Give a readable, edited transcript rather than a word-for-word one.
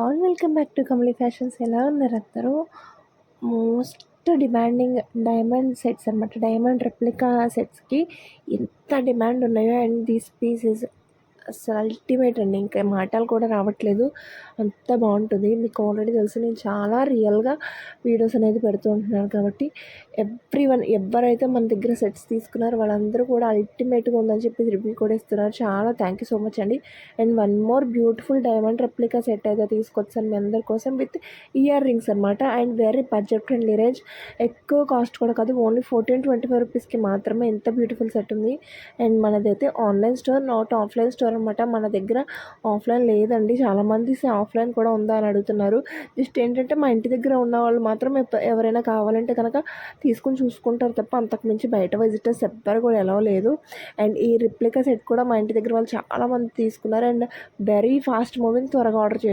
All welcome back to Kamali fashions. ఎలా ఉన్నారు అందరూ? మోస్ట్ డిమాండింగ్ డైమండ్ సెట్స్ అనమాట. డైమండ్ రెప్లికా సెట్స్కి ఎంత డిమాండ్ ఉన్నాయో, అండ్ దిస్ పీస్ ఇస్ అసలు అల్టిమేట్ అండి. ఇంకా మాటలు కూడా రావట్లేదు, అంత బాగుంటుంది. మీకు ఆల్రెడీ తెలుసు, నేను చాలా రియల్గా వీడియోస్ అనేది పెడుతూ ఉంటున్నాను. కాబట్టి ఎవరైతే మన దగ్గర సెట్స్ తీసుకున్నారో వాళ్ళందరూ కూడా అల్టిమేట్గా ఉందని చెప్పి రివ్యూ కూడా ఇస్తున్నారు. చాలా థ్యాంక్ యూ సో మచ్ అండి. And one more beautiful diamond replica set అయితే తీసుకొచ్చాను మీ అందరి కోసం, విత్ ఇయర్ రింగ్స్ అనమాట. And very budget friendly range, ఎక్కువ కాస్ట్ కూడా కాదు, ఓన్లీ 14-25 రూపీస్కి మాత్రమే ఎంత బ్యూటిఫుల్ సెట్ ఉంది. అండ్ మనదైతే online store, not offline store అనమాట. మన దగ్గర ఆఫ్లైన్ లేదండి. చాలామంది ఆఫ్లైన్ కూడా ఉందా అని అడుగుతున్నారు. జస్ట్ ఏంటంటే మా ఇంటి దగ్గర ఉన్న వాళ్ళు మాత్రం ఎవరైనా కావాలంటే కనుక తీసుకుని చూసుకుంటారు తప్ప, అంతకుమించి బయట విజిటర్స్ ఎవ్వరు కూడా ఎలా లేదు. అండ్ ఈ రిప్లికా సెట్ కూడా మా ఇంటి దగ్గర వాళ్ళు చాలామంది తీసుకున్నారు. అండ్ వెరీ ఫాస్ట్ మూవింగ్, త్వరగా ఆర్డర్ చేయండి.